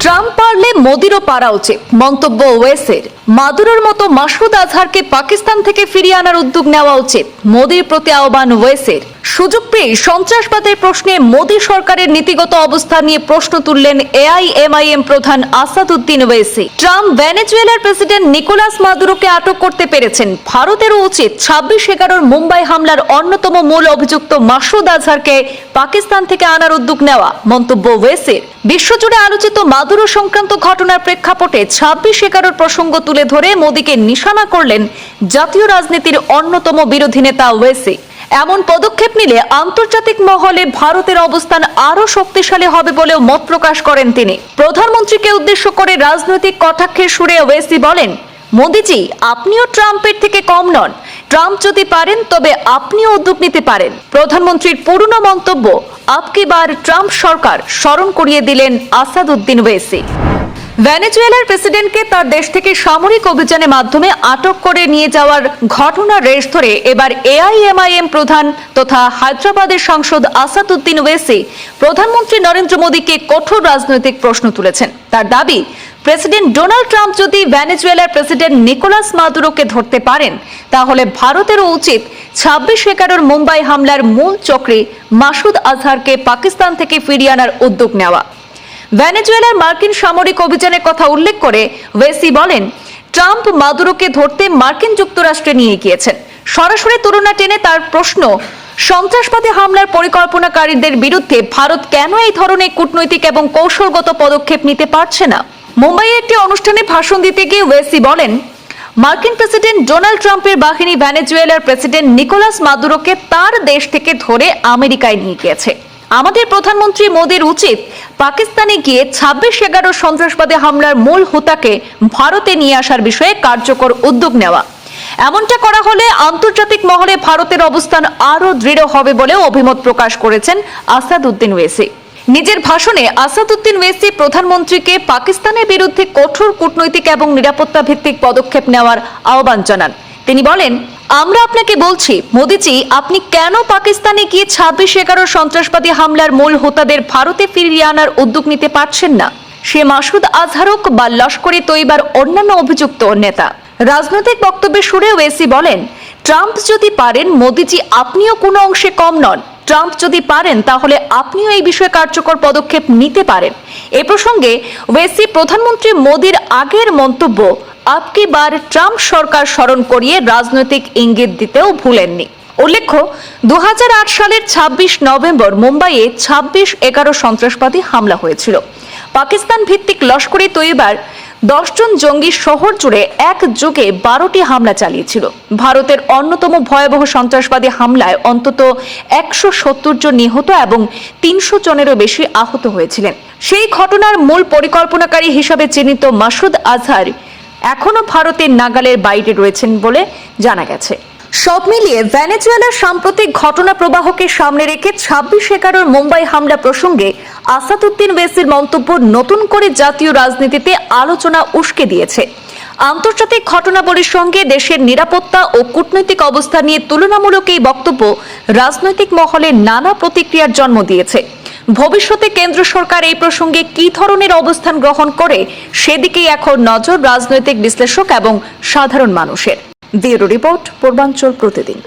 Trump পারলে মোদিরও পারা উচিত মন্তব্য ওয়েসের। মাদুরোর মতো মাসুদ আজহারকে পাকিস্তান থেকে ফিরিয়ে আনার উদ্যোগ নেওয়া উচিত মোদির প্রতি আহ্বান ওয়েসের। সুযোগ পেয়ে সন্ত্রাসবাদের প্রশ্নে মোদি সরকারের নীতিগত অবস্থা নিয়ে প্রশ্ন তুললেন এআইএমআইএম প্রধান আসাদুদ্দিন ওয়েসি। ট্রাম্প ভেনেজুয়েলার প্রেসিডেন্ট নিকোলাস মাদুরোকে আটক করতে পেরেছেন, ভারতেরও উচিত 26/11 মুম্বাই হামলার অন্যতম মূল অভিযুক্ত মাসুদ আজহারকে পাকিস্তান থেকে আনার উদ্যোগ নেওয়া মন্তব্য ওয়েসির। বিশ্বজুড়ে আলোচিত মাদুরো সংক্রান্ত ঘটনার প্রেক্ষাপটে 26/11 প্রসঙ্গ তুলে ধরে মোদিকে নিশানা করলেন জাতীয় রাজনীতির অন্যতম বিরোধী নেতা ওয়েসি। এমন পদক্ষেপ নিলে আন্তর্জাতিক মহলে ভারতের অবস্থান আরো শক্তিশালী হবে বলেও মত প্রকাশ করেন তিনি। প্রধানমন্ত্রীকে উদ্দেশ্য করে রাজনৈতিক কটাক্ষের সুরে ওয়েসি বলেন, মোদিজি আপনিও ট্রাম্পের থেকে কম নন, ট্রাম্প যদি পারেন তবে আপনিও উদ্যোগ নিতে পারেন। প্রধানমন্ত্রীর পুরনো মন্তব্য আপকি বার ট্রাম্প সরকার স্মরণ করিয়ে দিলেন আসাদুদ্দিন ওয়েসি। ভেনেজুয়েলার প্রেসিডেন্টকে তার দেশ থেকে সামরিক অভিযানের মাধ্যমে আটক করে নিয়ে যাওয়ার ঘটনার রেশ ধরে এবার এআইএমআইএম প্রধান তথা হায়দ্রাবাদের সাংসদ আসাদুদ্দিন ওয়েসি প্রধানমন্ত্রী নরেন্দ্র মোদীকে কঠোর রাজনৈতিক প্রশ্ন তুলেছেন। তার দাবি, প্রেসিডেন্ট ডোনাল্ড ট্রাম্প যদি ভেনেজুয়েলার প্রেসিডেন্ট নিকোলাস মাদুরোকে ধরতে পারেন তাহলে ভারতেরও উচিত 26/11 মুম্বাই হামলার মূল চক্রী মাসুদ আজহারকে পাকিস্তান থেকে ফিরিয়ে আনার উদ্যোগ নেওয়া। ভেনেজুয়েলার মার্কিন সামরিক অভিযানের কথা উল্লেখ করে ওয়েসি বলেন, ট্রাম্প মাদুরোকে ধরতে মার্কিন যুক্তরাষ্ট্রে নিয়ে গিয়েছেন। সরাসরি তুলনা টেনে তার প্রশ্ন, সন্ত্রাসবাদী হামলার পরিকল্পনাকারীদের বিরুদ্ধে ভারত কেন এই ধরনের কূটনৈতিক এবং কৌশলগত পদক্ষেপ নিতে পারছে না? মুম্বাইয়ে একটি অনুষ্ঠানে ভাষণ দিতে গিয়ে ওয়েসি বলেন, মার্কিন প্রেসিডেন্ট ডোনাল্ড ট্রাম্পের বাহিনী ভেনেজুয়েলার প্রেসিডেন্ট নিকোলাস মাদুরোকে তার দেশ থেকে ধরে আমেরিকায় নিয়ে গিয়েছে। আমাদের প্রধানমন্ত্রী মোদির উচিত পাকিস্তানে গিয়ে 26/11 সন্ত্রাসবাদী হামলার মূল হোতাকে ভারতে নিয়ে আসার বিষয়ে কার্যকর উদ্যোগ নেওয়া। এমনটা করা হলে আন্তর্জাতিক মহলে ভারতের অবস্থান আরো দৃঢ় হবে বলেও অভিমত প্রকাশ করেছেন আসাদুদ্দিন ওয়েসি। নিজের ভাষণে আসাদুদ্দিন ওয়েসি প্রধানমন্ত্রীকে পাকিস্তানের বিরুদ্ধে কঠোর কূটনৈতিক এবং নিরাপত্তা ভিত্তিক পদক্ষেপ নেওয়ার আহ্বান জানান। তিনি বলেন, আমরা আপনাকে বলছি মোদিজি আপনি কেন পাকিস্তানে গিয়ে 26/11 সন্ত্রাসবাদী হামলার মূল হোতাদের ভারতে ফিরিয়ে আনার উদ্যোগ নিতে পারছেন না? সে মাসুদ আজহার হোক বা লস্করে তৈবার অন্যান্য অভিযুক্ত নেতা। রাজনৈতিক বক্তব্যের সুরে ওয়েসি বলেন, ট্রাম্প যদি পারেন মোদিজি আপনিও কোনো অংশে কম নন, ট্রাম্প যদি পারেন তাহলে আপনিও এই বিষয়ে কার্যকর পদক্ষেপ নিতে পারেন। এ প্রসঙ্গে ওয়েসি প্রধানমন্ত্রী মোদির আগের মন্তব্য আপকি বার ট্রাম্প সরকার স্মরণ করিয়ে রাজনৈতিক ইঙ্গিত দিতেও ভুলেননি। উল্লেখ্য, 2008 সালের 26 নভেম্বর মুম্বাইয়ে 26/11 সন্ত্রাসবাদী হামলা হয়েছিল। পাকিস্তান ভিত্তিক লস্করে তৈবার 10 জন জঙ্গি শহর জুড়ে একযোগে 12টি হামলা চালিয়েছিল। ভারতের অন্যতম ভয়াবহ সন্ত্রাসবাদী হামলায় অন্তত 170 জন নিহত এবং 300 জনেরও বেশি আহত হয়েছিলেন। সেই ঘটনার মূল পরিকল্পনাকারী হিসাবে চিহ্নিত মাসুদ আজহার এখনো ভারতের নাগালের বাইরে রয়েছেন বলে জানা গেছে। সব মিলিয়ে ভেনেজুয়েলার সাম্প্রতিক ঘটনা প্রবাহকে সামনে রেখে 26/11 মুম্বাই হামলা প্রসঙ্গে আসাদুদ্দিন ওয়েসির মন্তব্য নতুন করে জাতীয় রাজনীতিতে আলোচনা উস্কে দিয়েছে। আন্তর্জাতিক ঘটনাবলীর সঙ্গে দেশের নিরাপত্তা ও কূটনৈতিক অবস্থা নিয়ে তুলনামূলক এই বক্তব্য রাজনৈতিক মহলে নানা প্রতিক্রিয়ার জন্ম দিয়েছে। ভবিষ্যতে কেন্দ্র সরকার এই প্রসঙ্গে কি ধরনের অবস্থান গ্রহণ করে সেদিকেই এখন নজর রাজনৈতিক বিশ্লেষক এবং সাধারণ মানুষের। ব্যুরো রিপোর্ট, পূর্বাঞ্চল প্রতিদিন।